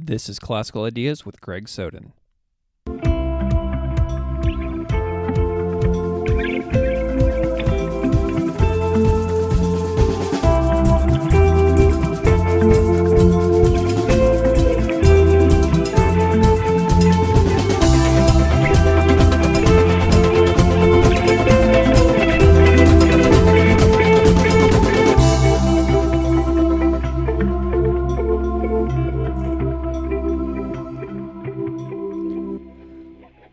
This is Classical Ideas with Greg Soden.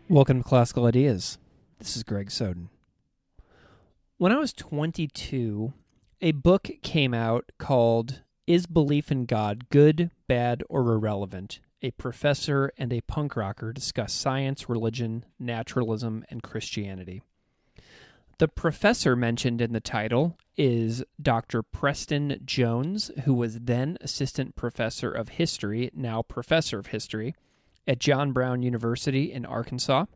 Welcome to Classical Ideas. This is Greg Soden. When I was 22, a book came out called Is Belief in God Good, Bad, or Irrelevant? A professor and a punk rocker discuss science, religion, naturalism, and Christianity. The professor mentioned in the title is Dr. Preston Jones, who was then assistant professor of history, now professor of history, at John Brown University in Arkansas.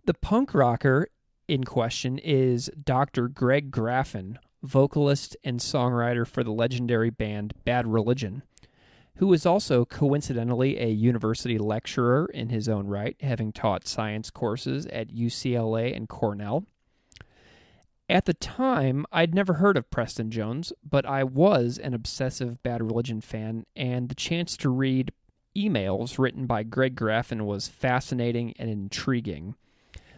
The punk rocker in question is Dr. Greg Graffin, vocalist and songwriter for the legendary band Bad Religion, who is also coincidentally a university lecturer in his own right, having taught science courses at UCLA and Cornell. At the time, I'd never heard of Preston Jones, but I was an obsessive Bad Religion fan, and the chance to read emails written by Greg Graffin was fascinating and intriguing.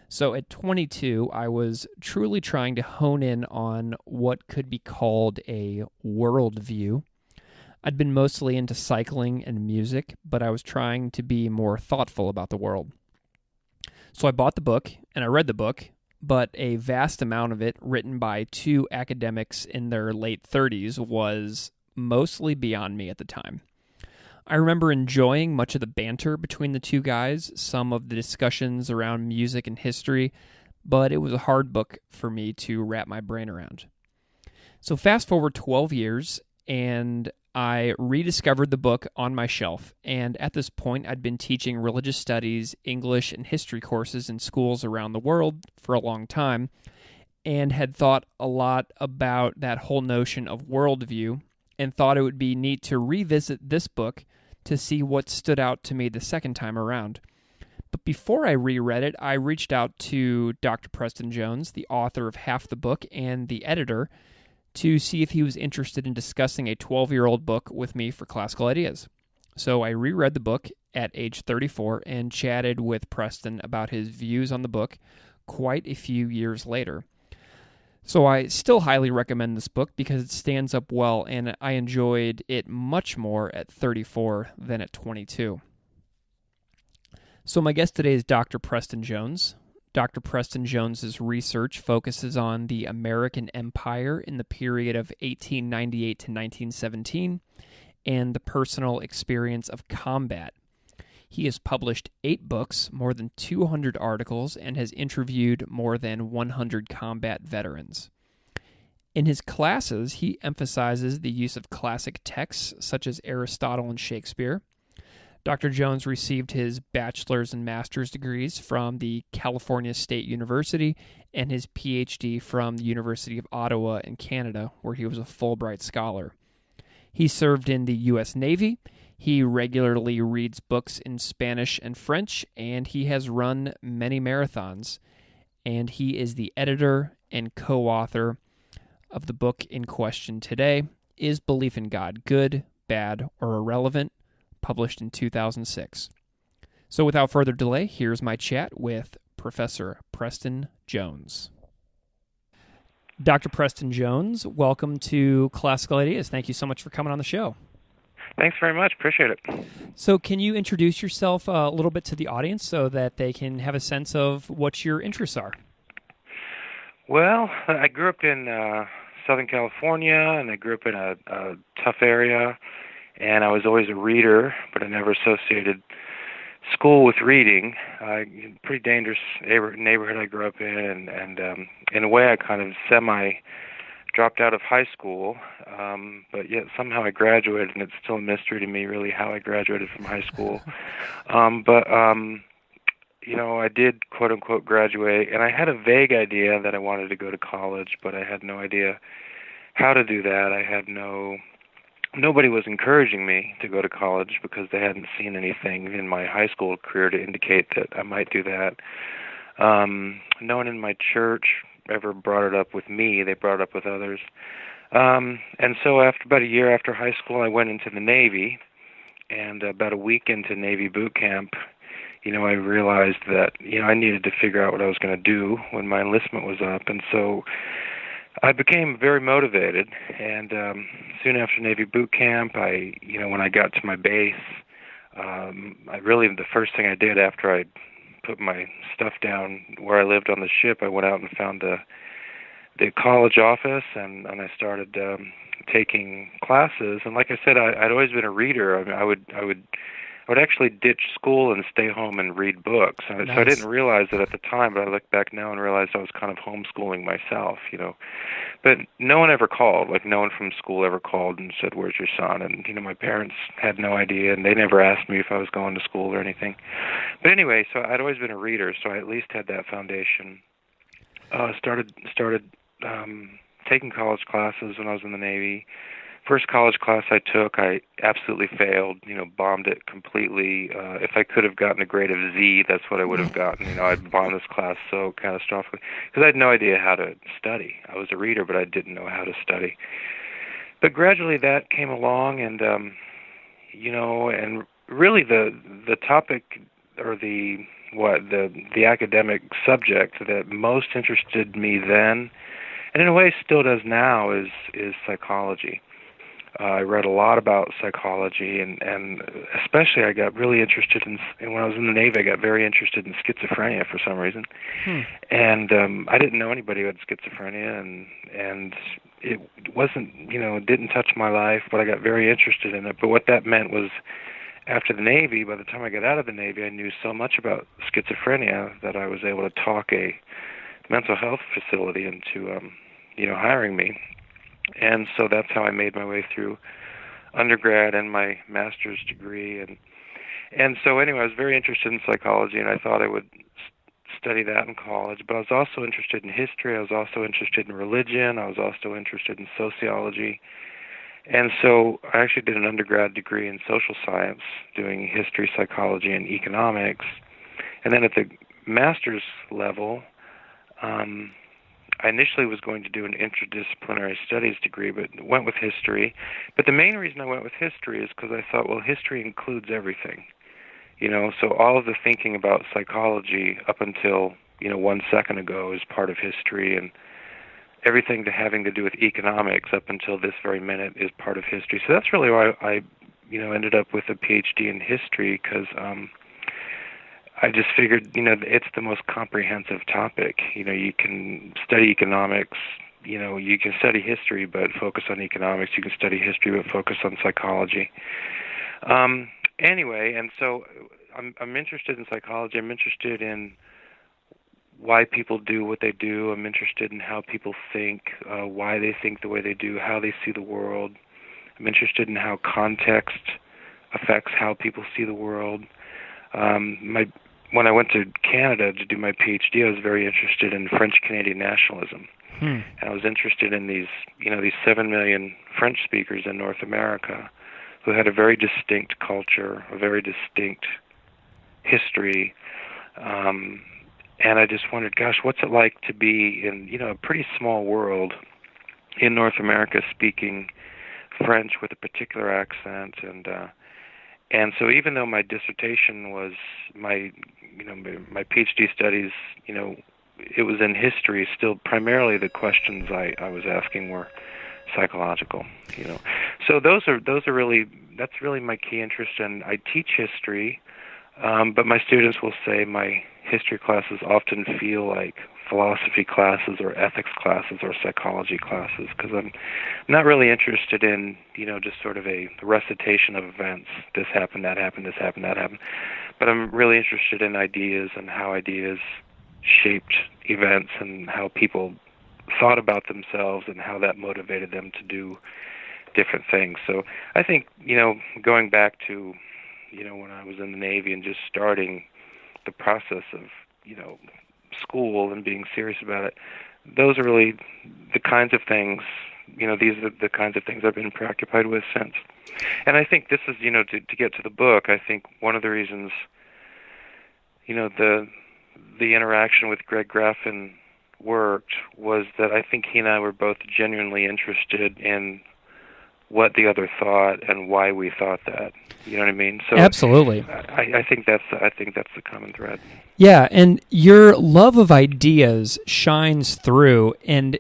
So at 22, I was truly trying to hone in on what could be called a worldview. I'd been mostly into cycling and music, but I was trying to be more thoughtful about the world. So I bought the book, and I read the book, but a vast amount of it, written by two academics in their late 30s, was mostly beyond me at the time. I remember enjoying much of the banter between the two guys, some of the discussions around music and history, but it was a hard book for me to wrap my brain around. So fast forward 12 years, and I rediscovered the book on my shelf, and at this point I'd been teaching religious studies, English, and history courses in schools around the world for a long time, and had thought a lot about that whole notion of worldview, and thought it would be neat to revisit this book to see what stood out to me the second time around. But before I reread it, I reached out to Dr. Preston Jones, the author of half the book and the editor, to see if he was interested in discussing a 12-year-old book with me for Classical Ideas. So I reread the book at age 34 and chatted with Preston about his views on the book quite a few years later. So I still highly recommend this book because it stands up well, and I enjoyed it much more at 34 than at 22. So my guest today is Dr. Preston Jones. Dr. Preston Jones's research focuses on the American Empire in the period of 1898 to 1917 and the personal experience of combat. He has published 8 books, more than 200 articles, and has interviewed more than 100 combat veterans. In his classes, he emphasizes the use of classic texts such as Aristotle and Shakespeare. Dr. Jones received his bachelor's and master's degrees from the California State University and his PhD from the University of Ottawa in Canada, where he was a Fulbright scholar. He served in the U.S. Navy. He regularly reads books in Spanish and French, and he has run many marathons. And he is the editor and co-author of the book in question today, Is Belief in God Good, Bad, or Irrelevant?, published in 2006. So without further delay, here's my chat with Professor Preston Jones. Dr. Preston Jones, welcome to Classical Ideas. Thank you so much for coming on the show. Thanks very much. Appreciate it. So can you introduce yourself a little bit to the audience so that they can have a sense of what your interests are? Well, I grew up in Southern California, and I grew up in a tough area, and I was always a reader, but I never associated school with reading. Pretty dangerous neighborhood I grew up in, and in a way I kind of dropped out of high school, but yet somehow I graduated, and it's still a mystery to me really how I graduated from high school. I did quote-unquote graduate, and I had a vague idea that I wanted to go to college, but I had no idea how to do that. I had no nobody was encouraging me to go to college because they hadn't seen anything in my high school career to indicate that I might do that. No one in my church ever brought it up with me. They brought it up with others. And so after about a year after high school, I went into the Navy, and about a week into Navy boot camp, I realized that, I needed to figure out what I was going to do when my enlistment was up. And so I became very motivated, and soon after Navy boot camp, when I got to my base, the first thing I did after I put my stuff down where I lived on the ship, I went out and found the college office, and I started taking classes. And like I said, I'd always been a reader. I mean, I would actually ditch school and stay home and read books. And Nice. So I didn't realize it at the time, but I look back now and realized I was kind of homeschooling myself, But no one ever called. Like, no one from school ever called and said, "Where's your son?" And, my parents had no idea, and they never asked me if I was going to school or anything. But anyway, so I'd always been a reader, so I at least had that foundation. Started taking college classes when I was in the Navy. First college class I took, I absolutely failed, bombed it completely. If I could have gotten a grade of Z, that's what I would have gotten. I bombed this class so catastrophically because I had no idea how to study. I was a reader, but I didn't know how to study. But gradually that came along, and, and really the topic or the academic subject that most interested me then, and in a way still does now, is psychology. I read a lot about psychology, and especially I got really interested in when I was in the Navy, I got very interested in schizophrenia for some reason. And I didn't know anybody who had schizophrenia, and it wasn't, it didn't touch my life, but I got very interested in it. But what that meant was, after the Navy, by the time I got out of the Navy, I knew so much about schizophrenia that I was able to talk a mental health facility into, hiring me. And so that's how I made my way through undergrad and my master's degree. And so anyway, I was very interested in psychology, and I thought I would study that in college. But I was also interested in history. I was also interested in religion. I was also interested in sociology. And so I actually did an undergrad degree in social science, doing history, psychology, and economics. And then at the master's level, I initially was going to do an interdisciplinary studies degree, but went with history. But the main reason I went with history is because I thought, well, history includes everything. So all of the thinking about psychology up until, 1 second ago is part of history, and everything having to do with economics up until this very minute is part of history. So that's really why I ended up with a PhD in history, because I just figured, it's the most comprehensive topic. You can study economics, you can study history but focus on economics. You can study history but focus on psychology. Anyway, and so I'm interested in psychology. I'm interested in why people do what they do. I'm interested in how people think, why they think the way they do, how they see the world. I'm interested in how context affects how people see the world. When I went to Canada to do my PhD, I was very interested in French-Canadian nationalism. And I was interested in these 7 million French speakers in North America who had a very distinct culture, a very distinct history. And I just wondered, gosh, what's it like to be in, a pretty small world in North America speaking French with a particular accent. And so even though my dissertation was my PhD studies, it was in history, still primarily the questions I was asking were psychological, So that's really my key interest, and I teach history, but my students will say my history classes often feel like philosophy classes or ethics classes or psychology classes, because I'm not really interested in, just sort of a recitation of events. This happened, that happened, this happened, that happened. But I'm really interested in ideas and how ideas shaped events and how people thought about themselves and how that motivated them to do different things. So I think, going back to, when I was in the Navy and just starting the process of, school and being serious about it, those are really the kinds of things these are the kinds of things I've been preoccupied with since. And I think this is, to get to the book, I think one of the reasons, the interaction with Greg Graffin worked was that I think he and I were both genuinely interested in what the other thought and why we thought that. You know what I mean? So absolutely. I think that's the common thread. Yeah, and your love of ideas shines through, and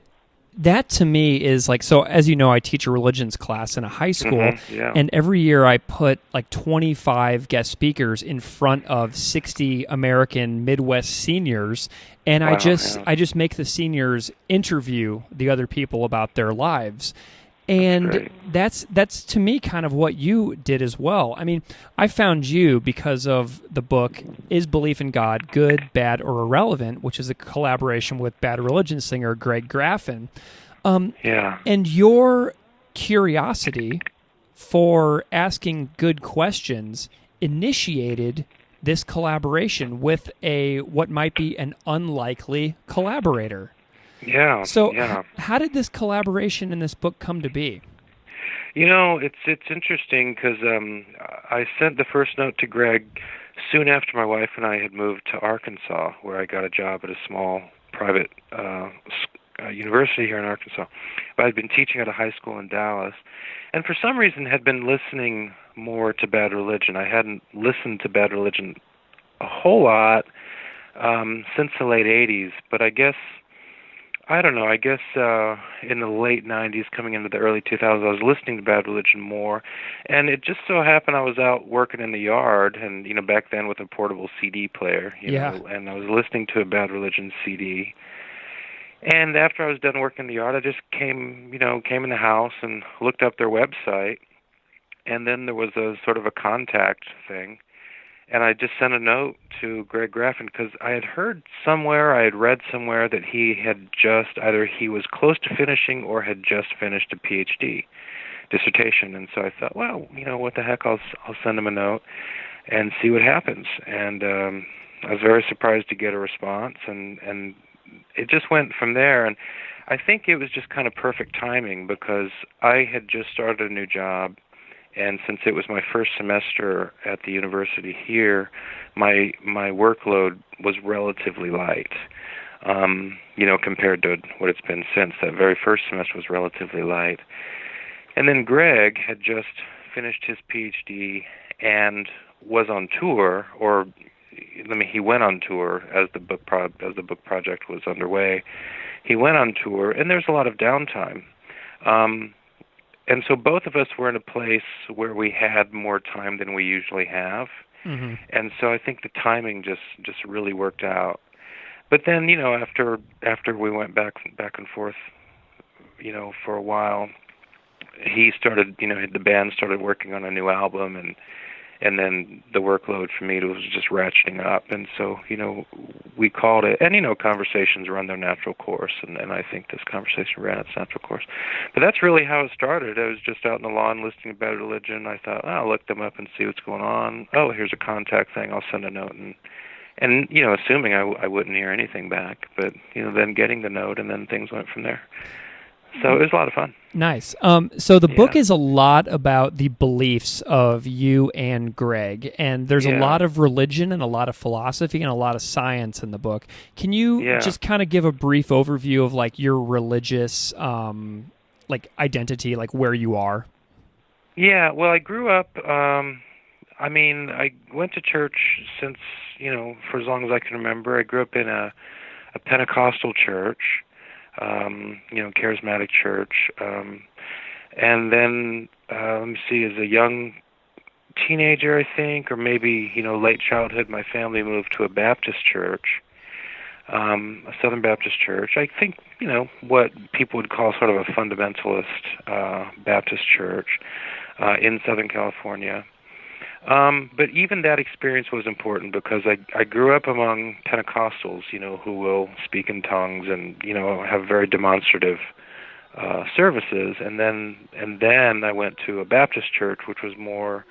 that to me is like, so as you know, I teach a religions class in a high school, Yeah. and every year I put like 25 guest speakers in front of 60 American Midwest seniors, and Wow, I just make the seniors interview the other people about their lives. And that's to me kind of what you did as well. I mean, I found you because of the book Is Belief in God Good, Bad, or Irrelevant, which is a collaboration with Bad Religion singer Greg Graffin. And your curiosity for asking good questions initiated this collaboration with what might be an unlikely collaborator. Yeah. So how did this collaboration in this book come to be? It's interesting because I sent the first note to Greg soon after my wife and I had moved to Arkansas, where I got a job at a small private university here in Arkansas. But I'd been teaching at a high school in Dallas, and for some reason had been listening more to Bad Religion. I hadn't listened to Bad Religion a whole lot since the late 80s, but I guess in the late 90s, coming into the early 2000s, I was listening to Bad Religion more, and it just so happened I was out working in the yard, and, back then with a portable CD player, know, and I was listening to a Bad Religion CD. And after I was done working in the yard, I just came in the house and looked up their website, and then there was a sort of a contact thing. And I just sent a note to Greg Graffin because I had read somewhere that he had either he was close to finishing or had just finished a PhD dissertation. And so I thought, well, what the heck, I'll send him a note and see what happens. And I was very surprised to get a response, and it just went from there. And I think it was just kind of perfect timing because I had just started a new job. And since it was my first semester at the university here, my workload was relatively light, compared to what it's been since. That very first semester was relatively light. And then Greg had just finished his PhD and was on tour, he went on tour as the book project was underway. He went on tour, and there's a lot of downtime. And so both of us were in a place where we had more time than we usually have. Mm-hmm. And so I think the timing just really worked out. But then, after we went back and forth, for a while, he started, the band started working on a new album, and then the workload for me was just ratcheting up. And so, we called it, and, conversations run their natural course, and I think this conversation ran its natural course. But that's really how it started. I was just out in the lawn listening to Bad Religion. I thought, I'll look them up and see what's going on. Oh, here's a contact thing. I'll send a note. And assuming I wouldn't hear anything back, but, then getting the note, and then things went from there. So it was a lot of fun. Nice. So the book is a lot about the beliefs of you and Greg, and there's a lot of religion and a lot of philosophy and a lot of science in the book. Can you just kind of give a brief overview of like your religious identity, like where you are? Yeah, well, I grew up, I went to church since, for as long as I can remember. I grew up in a Pentecostal church. Charismatic church. And then, let me see, as a young teenager, I think, or maybe, late childhood, my family moved to a Baptist church, a Southern Baptist church. I think, what people would call sort of a fundamentalist Baptist church in Southern California. But even that experience was important because I grew up among Pentecostals, who will speak in tongues and, have very demonstrative services. And then I went to a Baptist church, which was more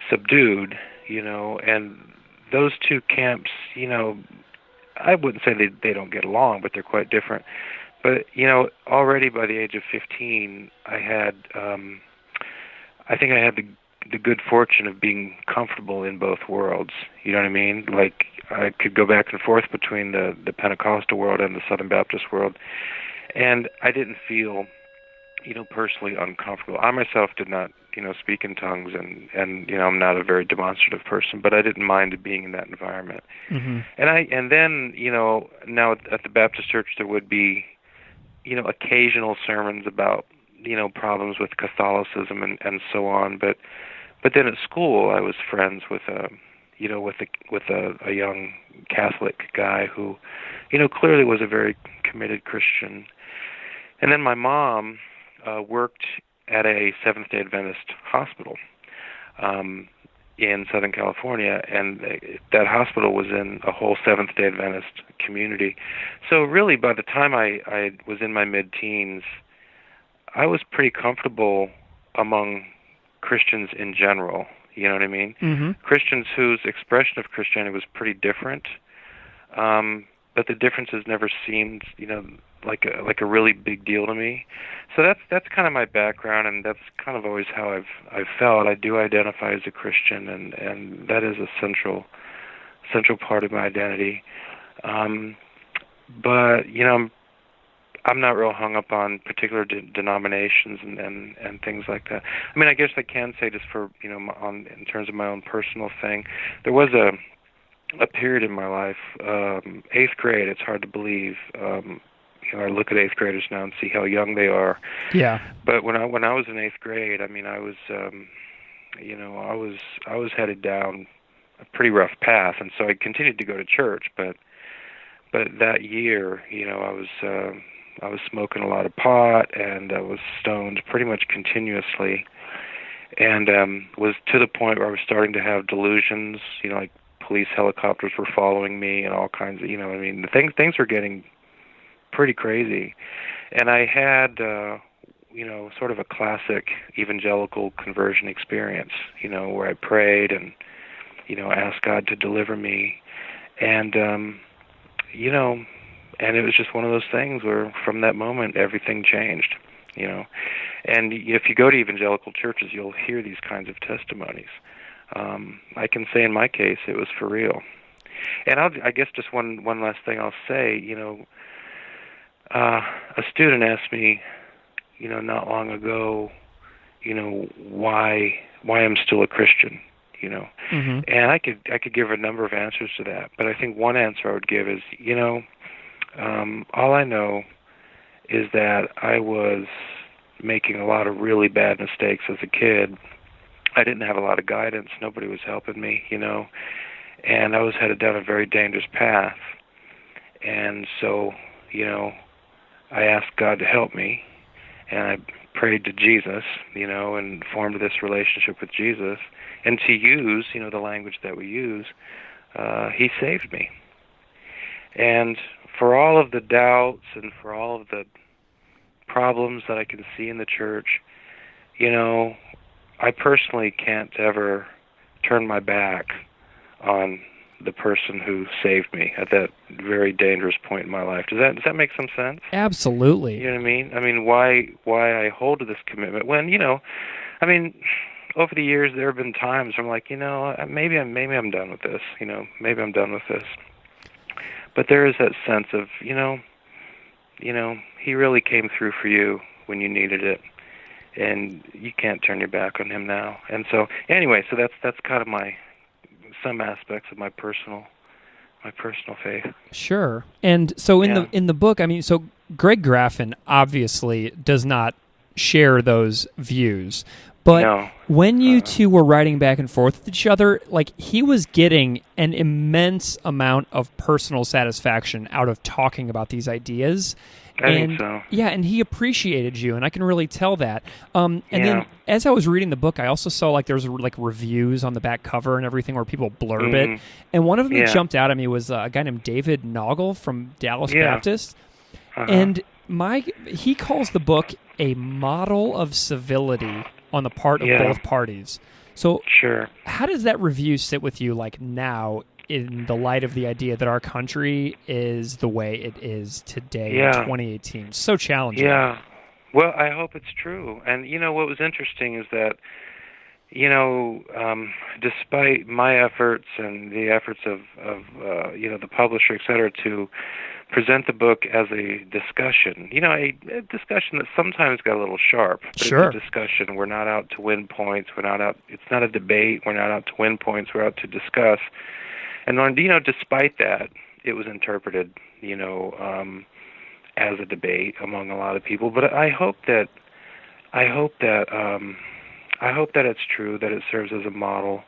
subdued, and those two camps, I wouldn't say they don't get along, but they're quite different. But already by the age of 15, I had, I think I had the good fortune of being comfortable in both worlds. You know what I mean? Like I could go back and forth between the Pentecostal world and the Southern Baptist world, and I didn't feel, personally uncomfortable. I myself did not, speak in tongues, and I'm not a very demonstrative person, but I didn't mind being in that environment. Mm-hmm. And then now at the Baptist church there would be, occasional sermons about, problems with Catholicism and so on, but then at school I was friends with a young Catholic guy who, clearly was a very committed Christian. And then my mom worked at a Seventh-day Adventist hospital in Southern California, and that hospital was in a whole Seventh-day Adventist community. So really, by the time I was in my mid-teens, I was pretty comfortable among Christians in general. You know what I mean? Mm-hmm. Christians whose expression of Christianity was pretty different, but the differences never seemed, like a really big deal to me. So that's kind of my background, and that's kind of always how I've felt. I do identify as a Christian, and that is a central part of my identity. But I'm not real hung up on particular denominations and things like that. I mean, I guess I can say just for in terms of my own personal thing, there was a period in my life, 8th grade. It's hard to believe. I look at 8th graders now and see how young they are. Yeah. But when I was in 8th grade, I mean, I was I was headed down a pretty rough path, and so I continued to go to church. But that year, I was smoking a lot of pot, and I was stoned pretty much continuously, and was to the point where I was starting to have delusions. Like police helicopters were following me, and all kinds of the things were getting pretty crazy. And I had sort of a classic evangelical conversion experience, where I prayed and asked God to deliver me, and and it was just one of those things where from that moment everything changed. And if you go to evangelical churches, you'll hear these kinds of testimonies. I can say in my case it was for real. And I guess just one last thing I'll say, a student asked me, not long ago, why I'm still a Christian, Mm-hmm. and I could give a number of answers to that, but I think one answer I would give is, all I know is that I was making a lot of really bad mistakes as a kid. I didn't have a lot of guidance. Nobody was helping me, and I was headed down a very dangerous path. And so, I asked God to help me, and I prayed to Jesus, and formed this relationship with Jesus. And to use, the language that we use, He saved me. And for all of the doubts and for all of the problems that I can see in the church, I personally can't ever turn my back on the person who saved me at that very dangerous point in my life. Does that make some sense? Absolutely. You know what I mean? I mean, why I hold to this commitment when, over the years there have been times where I'm like, maybe I'm done with this. Maybe I'm done with this. But there is that sense of, He really came through for you when you needed it, and you can't turn your back on Him now. And so, anyway, so that's kind of some aspects of my personal faith. Sure. And so in the book, I mean, so Greg Graffin obviously does not share those views. But when you two were writing back and forth with each other, like he was getting an immense amount of personal satisfaction out of talking about these ideas. I think so. Yeah, and he appreciated you, and I can really tell that. Then as I was reading the book, I also saw like there was like reviews on the back cover and everything where people blurb it. And one of them that jumped out at me was a guy named David Noggle from Dallas Baptist. And he calls the book a model of civility on the part of both parties. So sure. How does that review sit with you like now in the light of the idea that our country is the way it is today in 2018. So challenging. Yeah. Well, I hope it's true. And, what was interesting is that, despite my efforts and the efforts of the publisher, et cetera, to present the book as a discussion, a discussion that sometimes got a little sharp, but Sure. It's a discussion. We're not out to win points. It's not a debate. We're not out to win points. We're out to discuss. And, despite that, it was interpreted, as a debate among a lot of people. But I hope that it's true, that it serves as a model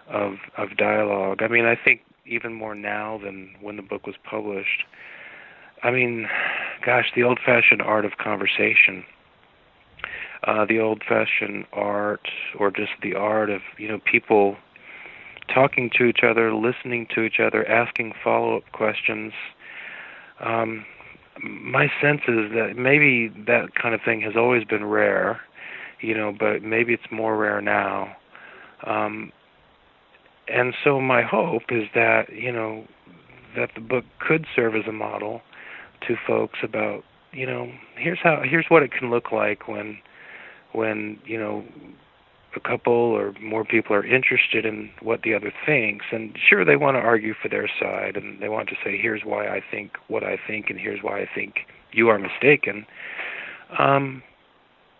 of dialogue. I mean, I think even more now than when the book was published. I mean, gosh, the old-fashioned art of conversation, the old-fashioned art, or just the art of, people talking to each other, listening to each other, asking follow-up questions. My sense is that maybe that kind of thing has always been rare, but maybe it's more rare now. And so my hope is that, that the book could serve as a model to folks about, here's what it can look like when a couple or more people are interested in what the other thinks. And sure, they want to argue for their side, and they want to say, here's why I think what I think, and here's why I think you are mistaken.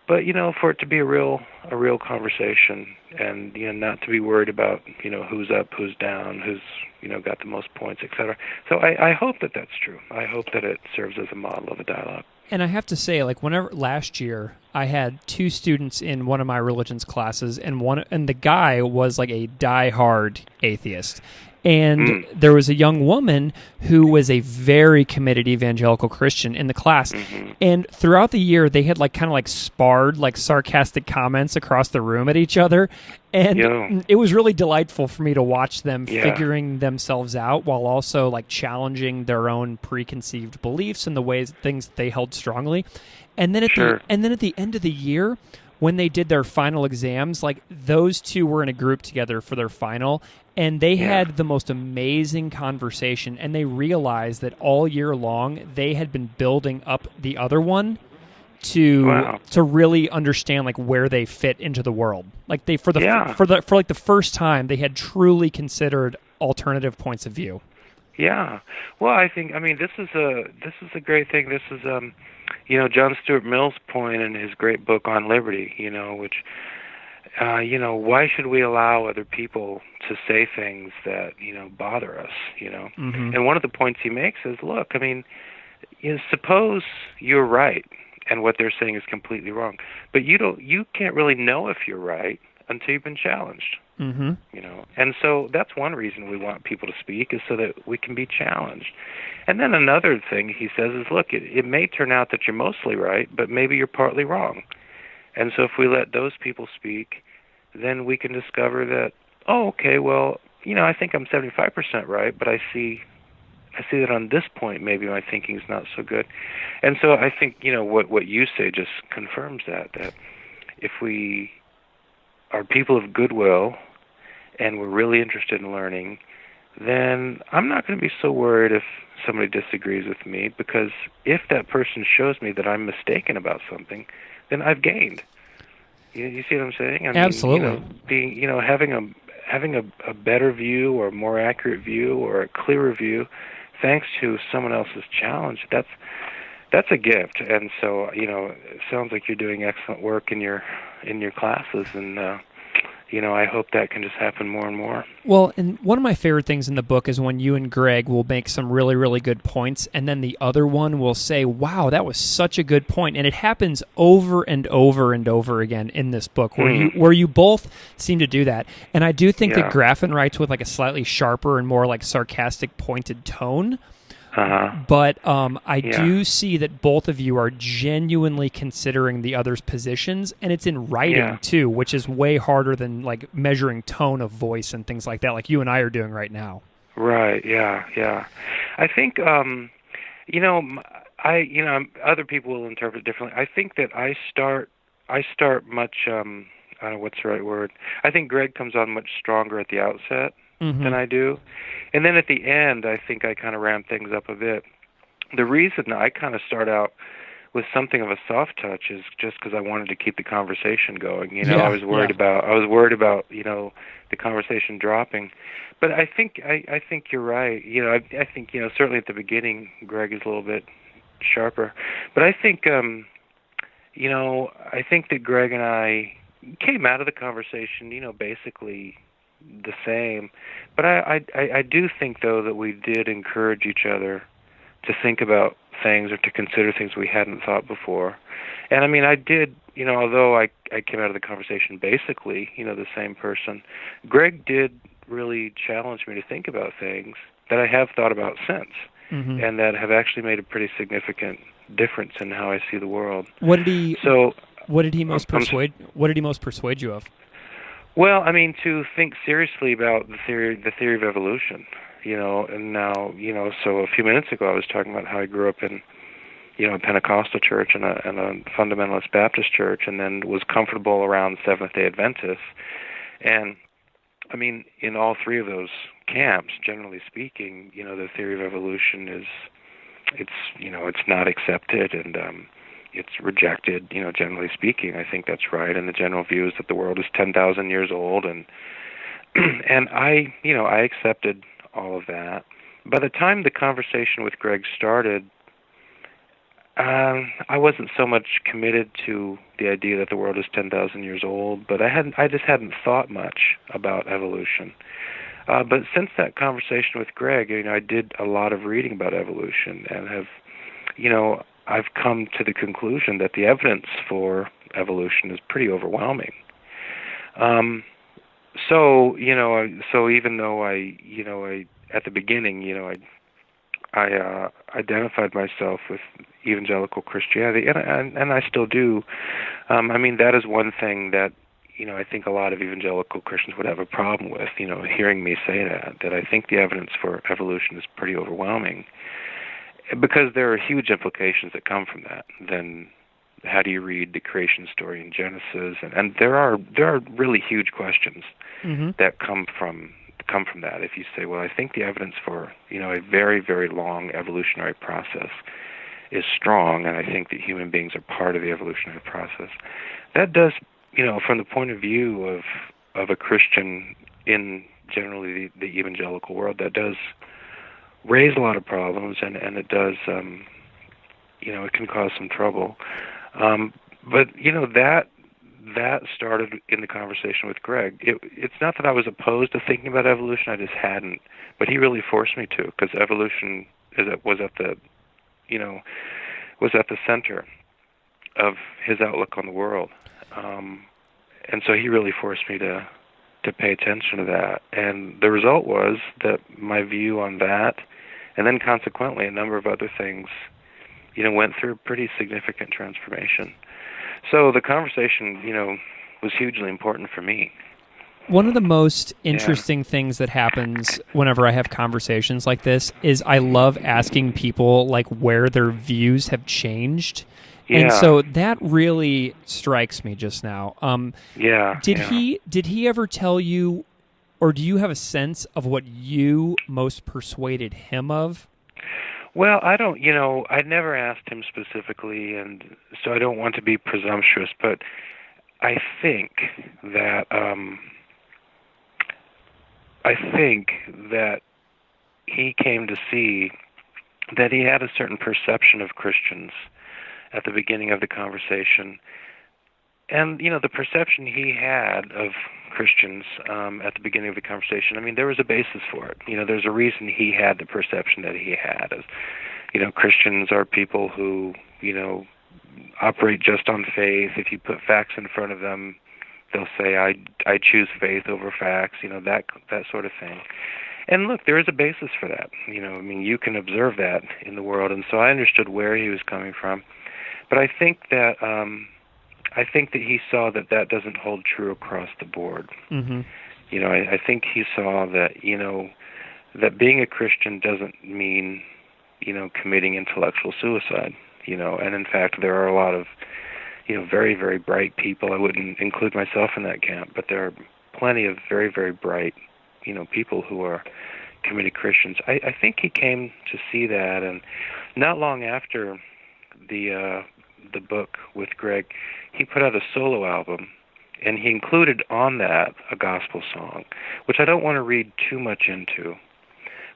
But, for it to be a real conversation, and, not to be worried about, who's up, who's down, who's, got the most points, et cetera. So I hope that that's true. I hope that it serves as a model of a dialogue. And I have to say, last year, I had 2 students in one of my religions classes, and the guy was like a diehard atheist. And there was a young woman who was a very committed evangelical Christian in the class. Mm-hmm. And throughout the year, they had sparred sarcastic comments across the room at each other. And it was really delightful for me to watch them figuring themselves out while also challenging their own preconceived beliefs and the things that they held strongly. And then at the end of the year, when they did their final exams, those 2 were in a group together for their final, and they had the most amazing conversation, and they realized that all year long they had been building up the other one to really understand where they fit into the world. For the first time they had truly considered alternative points of view. Yeah. Well, this is a great thing. This is John Stuart Mill's point in his great book on liberty, which why should we allow other people to say things that, bother us, Mm-hmm. And one of the points he makes is, look, suppose you're right and what they're saying is completely wrong, but you can't really know if you're right until you've been challenged. Mm-hmm. And so that's one reason we want people to speak, is so that we can be challenged. And then another thing he says is, look, it may turn out that you're mostly right, but maybe you're partly wrong. And so if we let those people speak, then we can discover that, I think I'm 75% right, but I see that on this point maybe my thinking's not so good. And so I think, what you say just confirms that if we are people of goodwill and we're really interested in learning, then I'm not going to be so worried if somebody disagrees with me, because if that person shows me that I'm mistaken about something, then I've gained. You see what I'm saying? Absolutely. Having a better view or a more accurate view or a clearer view, thanks to someone else's challenge, that's a gift. And so, it sounds like you're doing excellent work in your classes, and I hope that can just happen more and more. Well, and one of my favorite things in the book is when you and Greg will make some really, really good points, and then the other one will say, wow, that was such a good point. And it happens over and over and over again in this book, where you both seem to do that. And I do think that Graffin writes with a slightly sharper and more sarcastic, pointed tone. Uh-huh. But I do see that both of you are genuinely considering the other's positions, and it's in writing too, which is way harder than measuring tone of voice and things like that, like you and I are doing right now. Right. Yeah. I think other people will interpret it differently. I think that I start much. I don't know what's the right word. I think Greg comes on much stronger at the outset than I do. And then at the end, I think I kind of ramp things up a bit. The reason I kind of start out with something of a soft touch is just because I wanted to keep the conversation going. I was worried about the conversation dropping. But I think you're right. I think certainly at the beginning Greg is a little bit sharper. But I think I think that Greg and I came out of the conversation basically the same. But I do think though that we did encourage each other to think about things or to consider things we hadn't thought before. And I mean, I did, although I came out of the conversation basically, the same person, Greg did really challenge me to think about things that I have thought about since, and that have actually made a pretty significant difference in how I see the world. What did he most persuade you of? Well, I mean, to think seriously about the theory of evolution. And now, so a few minutes ago I was talking about how I grew up in, a Pentecostal church and a fundamentalist Baptist church, and then was comfortable around Seventh-day Adventists. And, I mean, in all three of those camps, generally speaking, the theory of evolution it's not accepted, and it's rejected, generally speaking. I think that's right. And the general view is that the world is 10,000 years old, and I accepted all of that. By the time the conversation with Greg started, I wasn't so much committed to the idea that the world is 10,000 years old, but I just hadn't thought much about evolution. But since that conversation with Greg, I did a lot of reading about evolution, and have, I've come to the conclusion that the evidence for evolution is pretty overwhelming. So even though I at the beginning, I identified myself with evangelical Christianity, and I still do. I mean, that is one thing that, I think a lot of evangelical Christians would have a problem with, hearing me say that I think the evidence for evolution is pretty overwhelming, because there are huge implications that come from that. Then how do you read the creation story in Genesis? And there are really huge questions that come from that. If you say, well, I think the evidence for, a very, very long evolutionary process is strong, and I think that human beings are part of the evolutionary process, that does, from the point of view of a Christian in generally the evangelical world, that does raise a lot of problems, and it does, it can cause some trouble. But that started in the conversation with Greg. It's not that I was opposed to thinking about evolution; I just hadn't. But he really forced me to, because evolution was at the center of his outlook on the world, and so he really forced me to pay attention to that. And the result was that my view on that, and then consequently a number of other things, went through a pretty significant transformation. So the conversation, was hugely important for me. One of the most interesting things that happens whenever I have conversations like this is I love asking people like where their views have changed. Yeah. And so that really strikes me just now. Did he ever tell you, or do you have a sense of what you most persuaded him of? Well, I don't, I never asked him specifically, and so I don't want to be presumptuous, but I think that he came to see that he had a certain perception of Christians at the beginning of the conversation. And, the perception he had of Christians at the beginning of the conversation, I mean, there was a basis for it. There's a reason he had the perception that he had. As, Christians are people who, operate just on faith. If you put facts in front of them, they'll say, I choose faith over facts, that sort of thing. And look, there is a basis for that. You can observe that in the world. And so I understood where he was coming from. But I think that he saw that doesn't hold true across the board. Mm-hmm. I think he saw that, that being a Christian doesn't mean, committing intellectual suicide, and in fact there are a lot of, very, very bright people. I wouldn't include myself in that camp, but there are plenty of very, very bright people who are committed Christians. I think he came to see that, and not long after the book with Greg, he put out a solo album, and he included on that a gospel song, which I don't want to read too much into.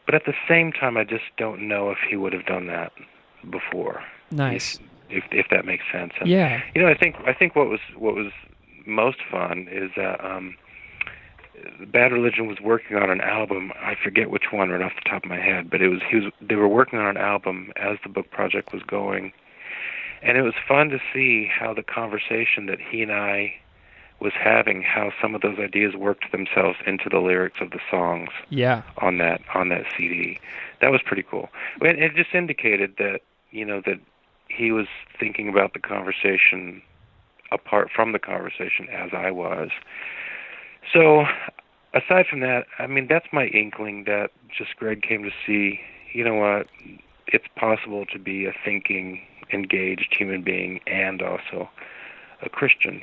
But at the same time, I just don't know if he would have done that before. Nice. If that makes sense. And, yeah. I think what was most fun is that Bad Religion was working on an album. I forget which one right off the top of my head, but they were working on an album as the book project was going, and it was fun to see how the conversation that he and I was having, how some of those ideas worked themselves into the lyrics of the songs. Yeah. On that CD, that was pretty cool. And it just indicated that that he was thinking about the conversation apart from the conversation as I was. So, aside from that, I mean, that's my inkling that just Greg came to see, what, it's possible to be a thinking, engaged human being and also a Christian.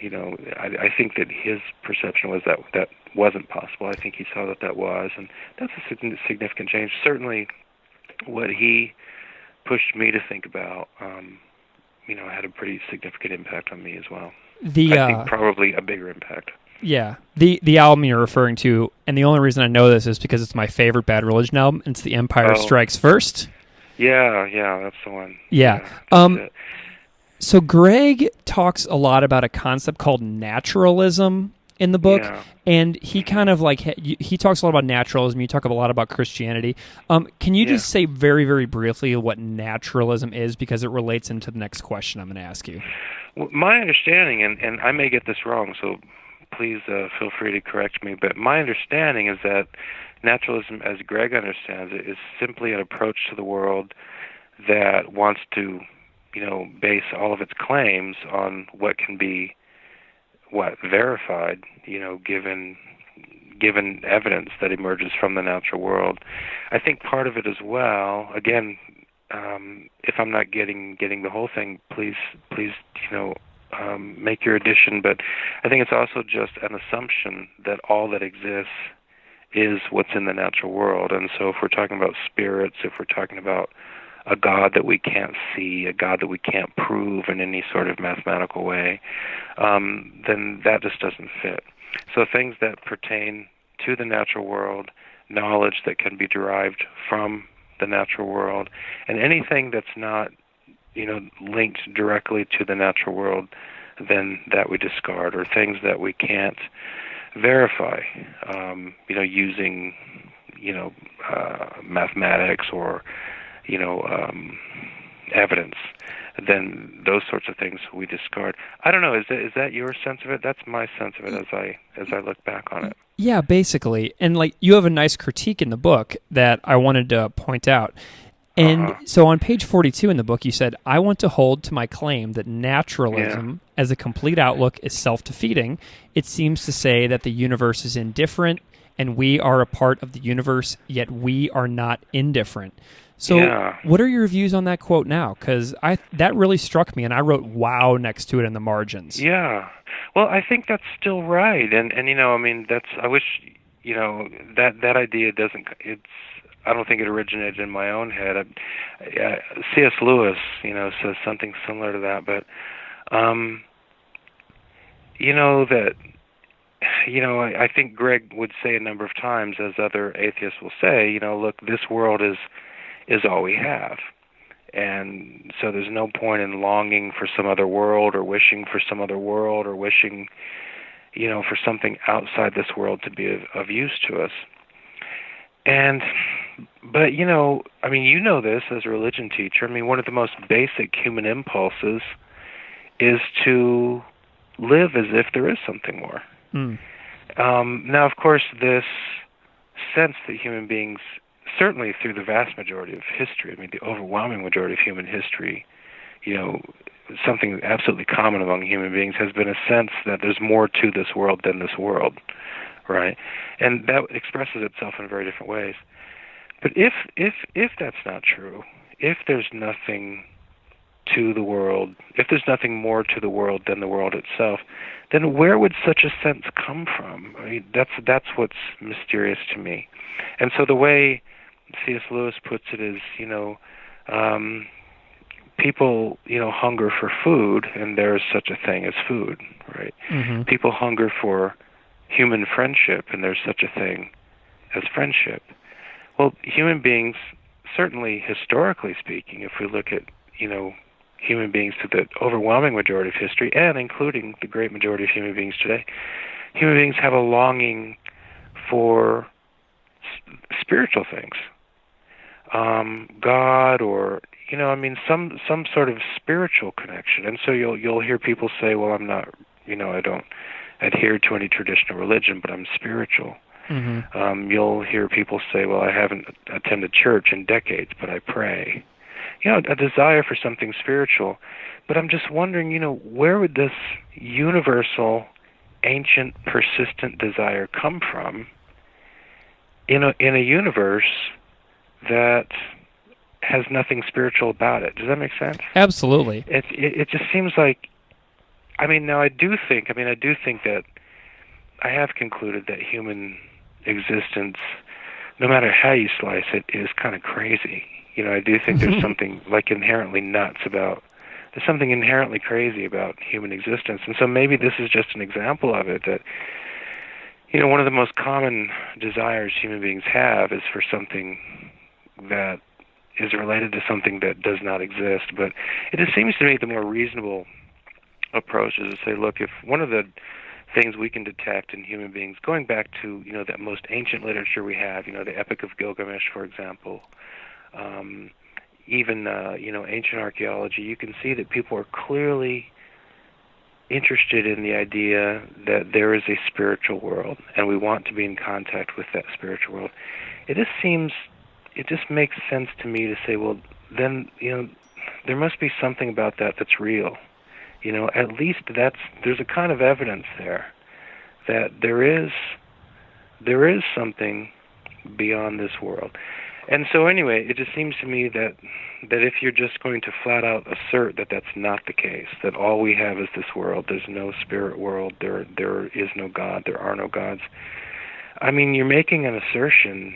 I think that his perception was that wasn't possible. I think he saw that was, and that's a significant change. Certainly, what he pushed me to think about, had a pretty significant impact on me as well. I think probably a bigger impact. Yeah. The album you're referring to, and the only reason I know this is because it's my favorite Bad Religion album. It's The Empire Strikes First. Yeah, that's the one. Yeah. So Greg talks a lot about a concept called naturalism in the book, and he kind of he talks a lot about naturalism. You talk a lot about Christianity. Can you just say very, very briefly what naturalism is, because it relates into the next question I'm going to ask you? Well, my understanding, and I may get this wrong, so please feel free to correct me, but my understanding is that naturalism, as Greg understands it, is simply an approach to the world that wants to, base all of its claims on what can be verified, given evidence that emerges from the natural world. I think part of it as well, again, if I'm not getting the whole thing, please, make your addition, but I think it's also just an assumption that all that exists is what's in the natural world. And so if we're talking about spirits, if we're talking about a God that we can't see, a God that we can't prove in any sort of mathematical way, then that just doesn't fit. So things that pertain to the natural world, knowledge that can be derived from the natural world, and anything that's not, linked directly to the natural world, then that we discard, or things that we can't verify, using, mathematics or, evidence, then those sorts of things we discard. I don't know. Is that your sense of it? That's my sense of it as I look back on it. Yeah, basically. And you have a nice critique in the book that I wanted to point out. And so on page 42 in the book, you said, I want to hold to my claim that naturalism as a complete outlook is self-defeating. It seems to say that the universe is indifferent and we are a part of the universe, yet we are not indifferent. So what are your views on that quote now? Because that really struck me, and I wrote "wow" next to it in the margins. Yeah. Well, I think that's still right, and I wish, that idea doesn't. I don't think it originated in my own head. C.S. Lewis, says something similar to that, but I think Greg would say a number of times, as other atheists will say, look, this world is all we have. And so there's no point in longing for some other world or wishing for some other world or wishing, for something outside this world to be of use to us. But this as a religion teacher. One of the most basic human impulses is to live as if there is something more. Now, of course, this sense that human beings, certainly through the vast majority of history, the overwhelming majority of human history, something absolutely common among human beings has been a sense that there's more to this world than this world, right? And that expresses itself in very different ways. But if that's not true, if there's nothing to the world, if there's nothing more to the world than the world itself, then where would such a sense come from? I mean, that's what's mysterious to me. And so the way C.S. Lewis puts it is, people, hunger for food, and there is such a thing as food, right? Mm-hmm. People hunger for human friendship, and there's such a thing as friendship. Well, human beings, certainly historically speaking, if we look at, human beings to the overwhelming majority of history, and including the great majority of human beings today, human beings have a longing for spiritual things. God, or some sort of spiritual connection. And so you'll hear people say, well, I'm not, I don't adhere to any traditional religion, but I'm spiritual. Mm-hmm. You'll hear people say, well, I haven't attended church in decades, but I pray. A desire for something spiritual. But I'm just wondering, where would this universal, ancient, persistent desire come from in a universe that has nothing spiritual about it? Does that make sense? Absolutely. It just seems like, I do think that I have concluded that human existence, no matter how you slice it, is kind of crazy. I do think there's something inherently nuts about, there's something inherently crazy about human existence. And so maybe this is just an example of it, that, one of the most common desires human beings have is for something that is related to something that does not exist. But it just seems to me the more reasonable approach is to say, look, if one of the things we can detect in human beings, going back to, that most ancient literature we have, the Epic of Gilgamesh, for example, even, ancient archaeology, you can see that people are clearly interested in the idea that there is a spiritual world, and we want to be in contact with that spiritual world. It just makes sense to me to say, well, then, there must be something about that that's real. At least there's a kind of evidence there that there is something beyond this world. And so anyway, it just seems to me that if you're just going to flat out assert that that's not the case, that all we have is this world, there's no spirit world, there is no God, there are no gods, you're making an assertion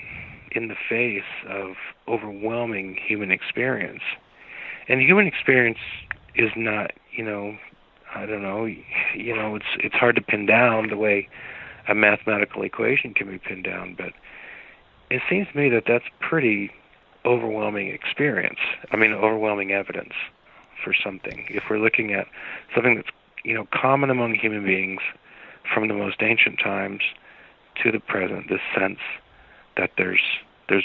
in the face of overwhelming human experience. And human experience is not, it's hard to pin down the way a mathematical equation can be pinned down, but it seems to me that that's pretty overwhelming experience. Overwhelming evidence for something. If we're looking at something that's, common among human beings from the most ancient times to the present, this sense that there's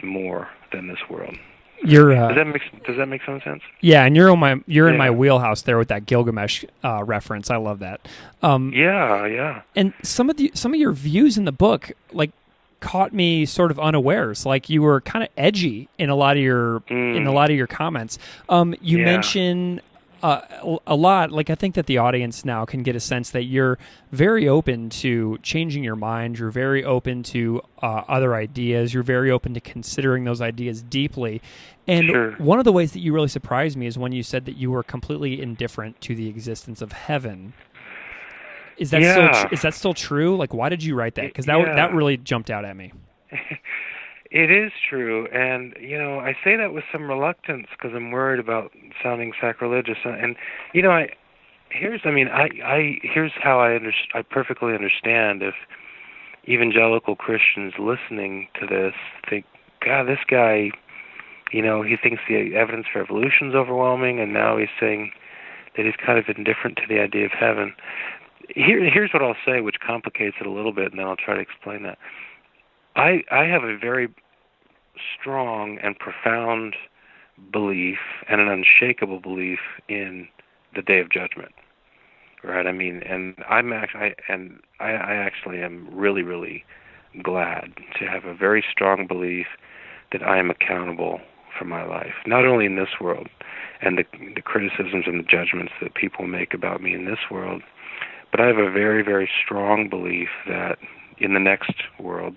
more than this world. Does that make some sense? Yeah, and you're in my wheelhouse there with that Gilgamesh reference. I love that. Yeah. And some of your views in the book, caught me sort of unawares. You were kind of edgy in a lot of your comments. You mention a lot. I think that the audience now can get a sense that you're very open to changing your mind. You're very open to other ideas. You're very open to considering those ideas deeply. And sure. One of the ways that you really surprised me is when you said that you were completely indifferent to the existence of heaven. Is that still true? Why did you write that? Because that really jumped out at me. It is true, and I say that with some reluctance because I'm worried about sounding sacrilegious. And here's how I perfectly understand if evangelical Christians listening to this think, God, this guy, he thinks the evidence for evolution is overwhelming, and now he's saying that he's kind of indifferent to the idea of heaven. Here's what I'll say, which complicates it a little bit, and then I'll try to explain that. I have a very strong and profound belief and an unshakable belief in the Day of Judgment, right? And I actually am really, really glad to have a very strong belief that I am accountable for my life, not only in this world and the criticisms and the judgments that people make about me in this world, but I have a very, very strong belief that in the next world,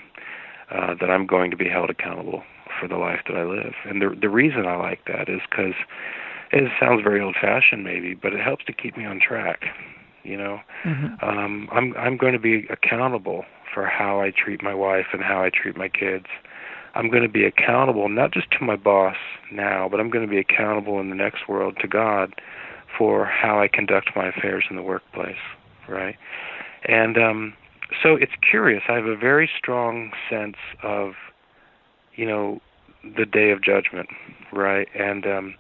that I'm going to be held accountable for the life that I live. And the reason I like that is because It sounds very old-fashioned, maybe, but it helps to keep me on track. You know, I'm going to be accountable for how I treat my wife and how I treat my kids. I'm going to be accountable not just to my boss now, but I'm going to be accountable in the next world to God for how I conduct my affairs in the workplace, right? And so it's curious. I have a very strong sense of, you know, the day of judgment, right? And I'm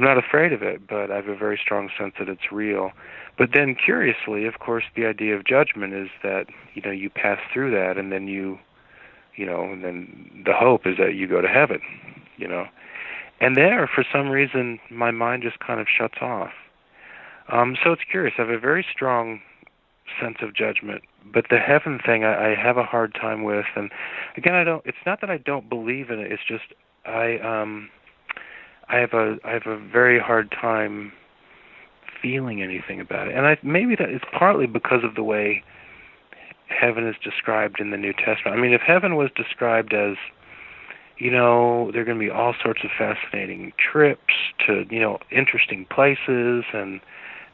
not afraid of it, but I have a very strong sense that it's real. But then, curiously, of course, the idea of judgment is that, you know, you pass through that, and then and then the hope is that you go to heaven, you know. And there, for some reason, my mind just kind of shuts off. So it's curious. I have a very strong sense of judgment, but the heaven thing I have a hard time with. And again, it's not that I don't believe in it. It's just I have a very hard time feeling anything about it. And maybe that is partly because of the way heaven is described in the New Testament. I mean, if heaven was described as, you know, there are going to be all sorts of fascinating trips to, you know, interesting places, and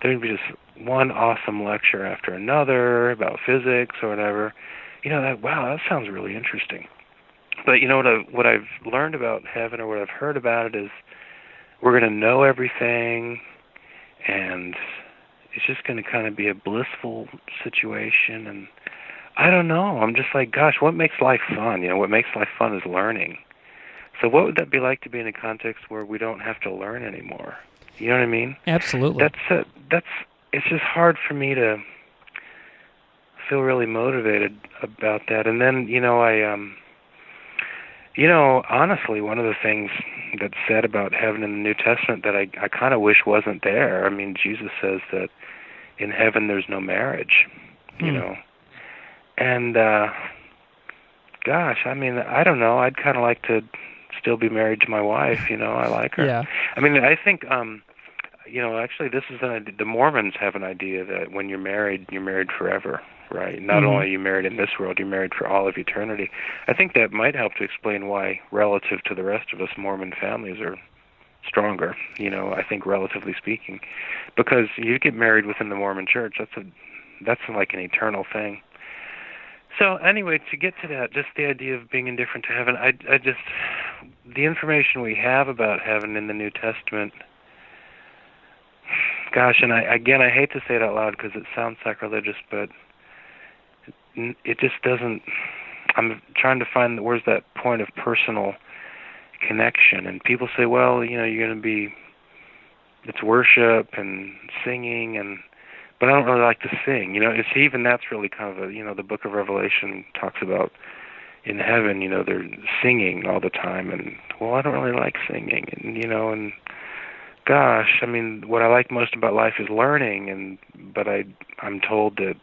there'd be just one awesome lecture after another about physics or whatever, you know, that sounds really interesting. But you know what I've learned about heaven, or what I've heard about it, is we're going to know everything, and it's just going to kind of be a blissful situation. And I don't know. I'm just like, gosh, what makes life fun? You know, what makes life fun is learning. So what would that be like to be in a context where we don't have to learn anymore? You know what I mean? Absolutely. It's just hard for me to feel really motivated about that. And then, you know, honestly, one of the things that's said about heaven in the New Testament that I kind of wish wasn't there. I mean, Jesus says that in heaven there's no marriage, you know. And, gosh, I mean, I don't know. I'd kind of like to still be married to my wife, you know. I like her. Yeah. I mean, I think, you know, actually this is the Mormons have an idea that when you're married forever, right? Not only are you married in this world, you're married for all of eternity. I think that might help to explain why, relative to the rest of us, Mormon families are stronger, you know, I think relatively speaking. Because you get married within the Mormon church, that's like an eternal thing. So anyway, to get to that, just the idea of being indifferent to heaven, I just, the information we have about heaven in the New Testament, gosh, and I hate to say it out loud because it sounds sacrilegious, but it just doesn't, I'm trying to find where's that point of personal connection. And people say, well, you know, you're going to be, it's worship and singing, but I don't really like to sing. You know, that's really kind of you know, the book of Revelation talks about in heaven, you know, they're singing all the time, and, well, I don't really like singing, and, you know, and gosh, I mean, what I like most about life is learning, but I'm told that,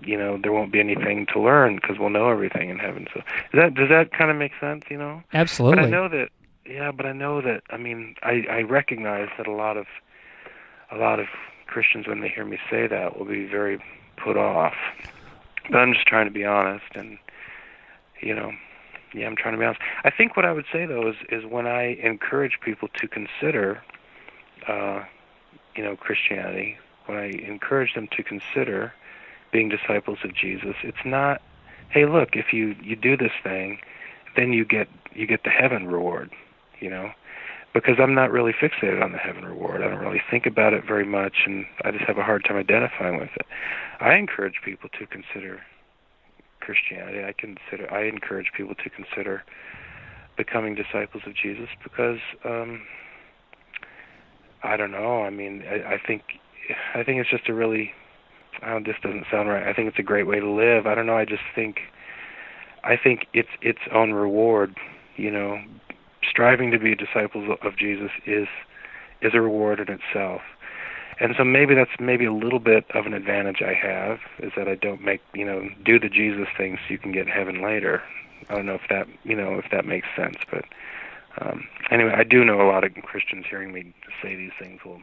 you know, there won't be anything to learn because we'll know everything in heaven. So does that kind of make sense, you know? Absolutely. But I know that, I mean, I recognize that a lot of Christians, when they hear me say that, will be very put off. But I'm just trying to be honest, and, you know, yeah, I'm trying to be honest. I think what I would say, though, is when I encourage people to consider, you know, Christianity, when I encourage them to consider being disciples of Jesus, it's not, hey, look, if you do this thing, then you get the heaven reward, you know, because I'm not really fixated on the heaven reward. I don't really think about it very much, and I just have a hard time identifying with it. I encourage people to consider Christianity. I encourage people to consider becoming disciples of Jesus because, I don't know. I mean, I think it's just a really, this doesn't sound right. I think it's a great way to live. I don't know. I think its own reward, you know, striving to be disciples of Jesus is a reward in itself. And so maybe that's a little bit of an advantage I have, is that I don't do the Jesus thing so you can get heaven later. I don't know if that makes sense, but anyway, I do know a lot of Christians hearing me say these things will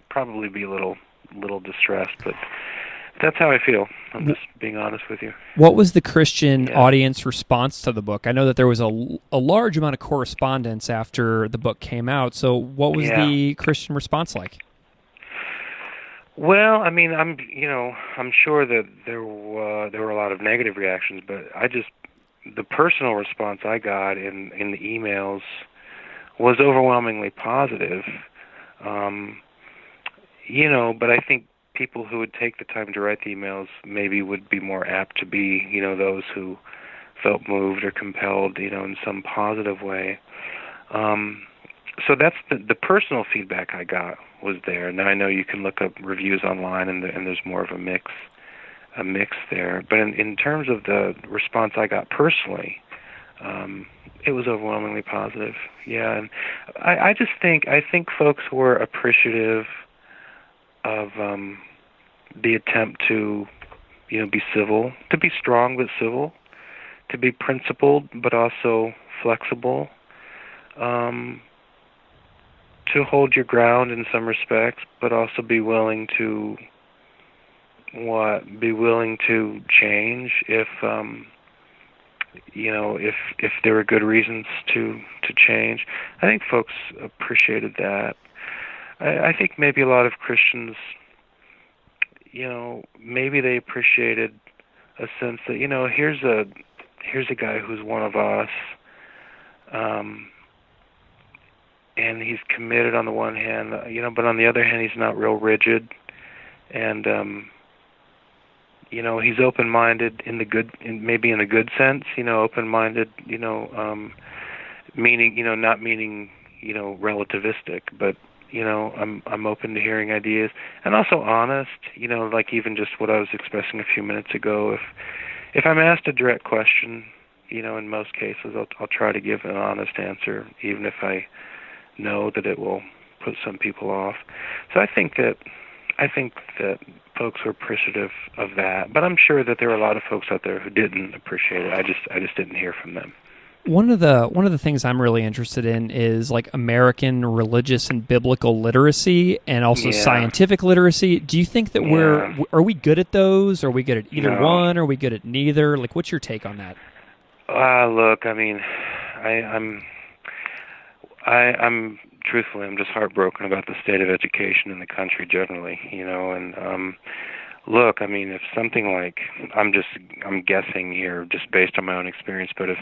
probably be a little distressed, but that's how I feel. I'm just being honest with you. What was the Christian audience response to the book? I know that there was a large amount of correspondence after the book came out. So what was the Christian response like? Well, I mean, I'm sure that there were a lot of negative reactions, but the personal response I got in the emails was overwhelmingly positive. But I think people who would take the time to write the emails maybe would be more apt to be, those who felt moved or compelled, in some positive way. So that's the personal feedback I got was there. Now I know you can look up reviews online, and there's more of a mix there. But in terms of the response I got personally, it was overwhelmingly positive. Yeah, and I think folks were appreciative of the attempt to, be civil, to be strong but civil, to be principled but also flexible, to hold your ground in some respects, but also be willing to change if there were good reasons to change. I think folks appreciated that. I think maybe a lot of Christians, maybe they appreciated a sense that, here's a guy who's one of us, and he's committed on the one hand, but on the other hand, he's not real rigid, and he's open-minded maybe in the good sense, open-minded, meaning, not meaning, relativistic, but I'm open to hearing ideas, and also honest, like even just what I was expressing a few minutes ago. If I'm asked a direct question, in most cases, I'll try to give an honest answer, even if I know that it will put some people off. So I think that folks were appreciative of that, but I'm sure that there are a lot of folks out there who didn't appreciate it. I just didn't hear from them. One of the things I'm really interested in is like American religious and biblical literacy, and also scientific literacy. Do you think that are we good at those? Are we good at either one? Are we good at neither? Like, what's your take on that? Look, I mean, I'm truthfully, I'm just heartbroken about the state of education in the country generally, and look, I mean, if something like, I'm guessing here just based on my own experience, but if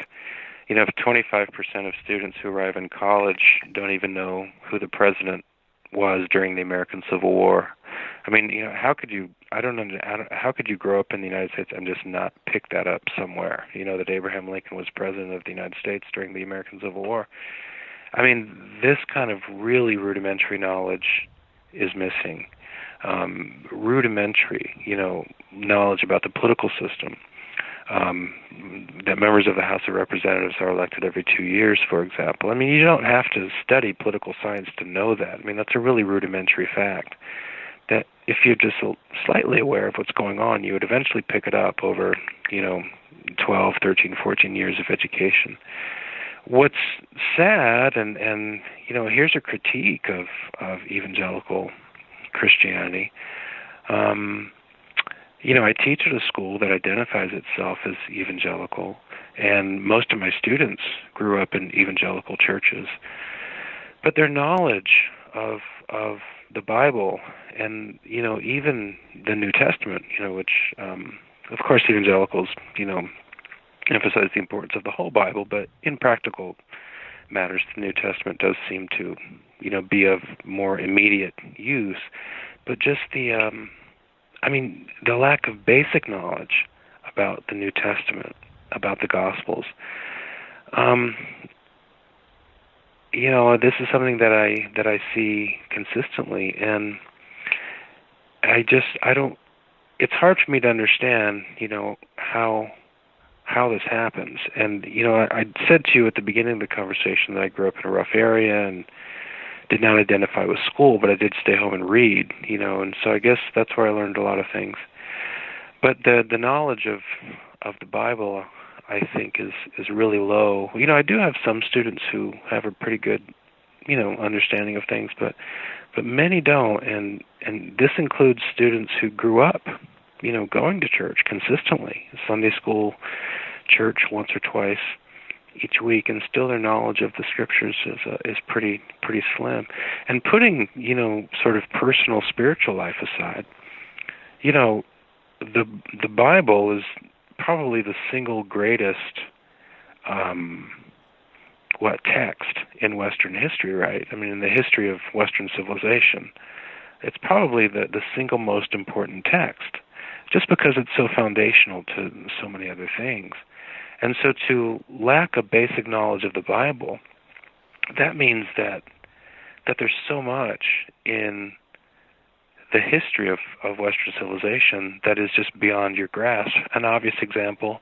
25% of students who arrive in college don't even know who the president was during the American Civil War, I mean, how could you grow up in the United States and just not pick that up somewhere, that Abraham Lincoln was president of the United States during the American Civil War? I mean, this kind of really rudimentary knowledge is missing. Rudimentary, knowledge about the political system. That members of the House of Representatives are elected every 2 years, for example. I mean, you don't have to study political science to know that. I mean, that's a really rudimentary fact. That if you're just slightly aware of what's going on, you would eventually pick it up over, 12, 13, 14 years of education. What's sad, and here's a critique of evangelical Christianity. I teach at a school that identifies itself as evangelical, and most of my students grew up in evangelical churches. But their knowledge of the Bible and, even the New Testament, which, of course, evangelicals, emphasize the importance of the whole Bible, but in practical matters, the New Testament does seem to, be of more immediate use. But just the lack of basic knowledge about the New Testament, about the Gospels. This is something that I see consistently, and it's hard for me to understand, how this happens. And, I said to you at the beginning of the conversation that I grew up in a rough area and did not identify with school, but I did stay home and read, and so I guess that's where I learned a lot of things. But the knowledge of the Bible, I think, is really low. I do have some students who have a pretty good, understanding of things, but many don't, and this includes students who grew up going to church consistently, Sunday school, church once or twice each week, and still their knowledge of the scriptures is pretty slim. And putting sort of personal spiritual life aside, the Bible is probably the single greatest text in Western history, right? I mean, in the history of Western civilization, it's probably the single most important text, just because it's so foundational to so many other things. And so to lack a basic knowledge of the Bible, that means that there's so much in the history of Western civilization that is just beyond your grasp. An obvious example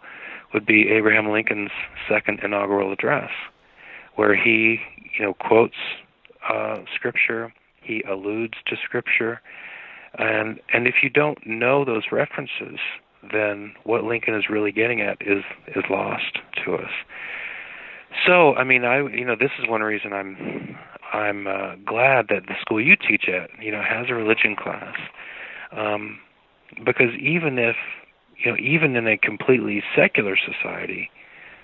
would be Abraham Lincoln's second inaugural address, where he, quotes Scripture, he alludes to Scripture, and if you don't know those references, then what Lincoln is really getting at is lost to us. So, I mean, this is one reason I'm glad that the school you teach at, has a religion class, because even in a completely secular society,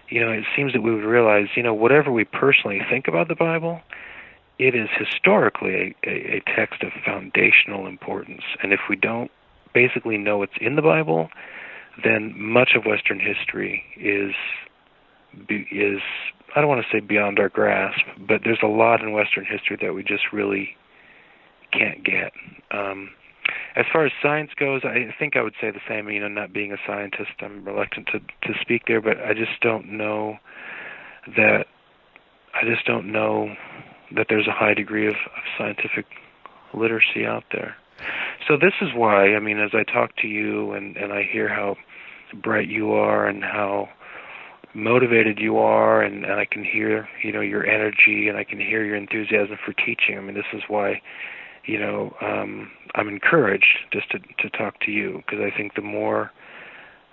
it seems that we would realize, whatever we personally think about the Bible, it is historically a text of foundational importance, and if we don't basically know what's in the Bible, then much of Western history is I don't want to say beyond our grasp, but there's a lot in Western history that we just really can't get. As far as science goes, I think I would say the same. Not being a scientist, I'm reluctant to speak there, but I just don't know that there's a high degree of scientific literacy out there. So this is why, as I talk to you and I hear how bright you are and how motivated you are, and I can hear, your energy, and I can hear your enthusiasm for teaching. This is why, I'm encouraged just to talk to you, because I think the more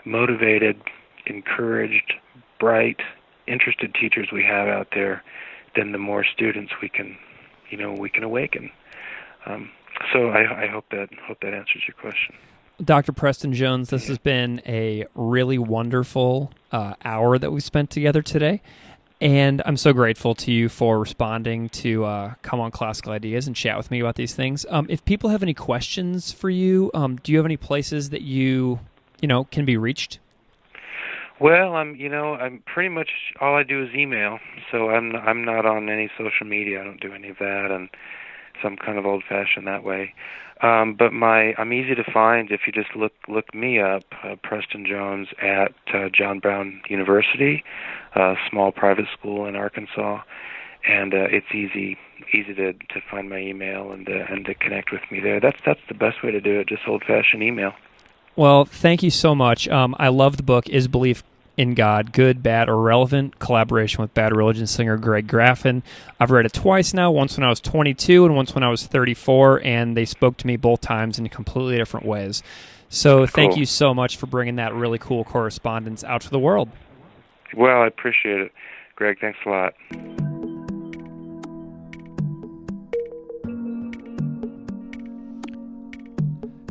motivated, encouraged, bright, interested teachers we have out there, then the more students we can awaken. So I hope that answers your question. Dr. Preston Jones, this has been a really wonderful hour that we've spent together today, and I'm so grateful to you for responding to come on Classical Ideas and chat with me about these things. If people have any questions for you, do you have any places that you can be reached? Well, I'm pretty much, all I do is email, so I'm not on any social media. I don't do any of that, and so I'm kind of old-fashioned that way. But I'm easy to find if you just look me up, Preston Jones, at John Brown University, a small private school in Arkansas, and it's easy to find my email and to connect with me there. That's the best way to do it, just old-fashioned email. Well, thank you so much. I love the book, Is Belief in God Good, Bad, or Relevant? Collaboration with Bad Religion singer Greg Graffin. I've read it twice now, once when I was 22 and once when I was 34, and they spoke to me both times in completely different ways. So thank you so much for bringing that really cool correspondence out to the world. Well, I appreciate it, Greg. Thanks a lot.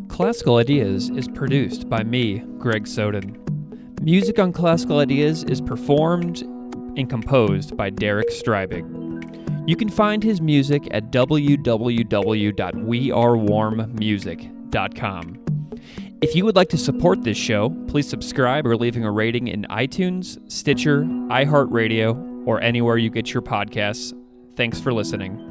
Classical Ideas is produced by me, Greg Soden. Music on Classical Ideas is performed and composed by Derek Strybig. You can find his music at www.wearewarmmusic.com. If you would like to support this show, please subscribe or leaving a rating in iTunes, Stitcher, iHeartRadio, or anywhere you get your podcasts. Thanks for listening.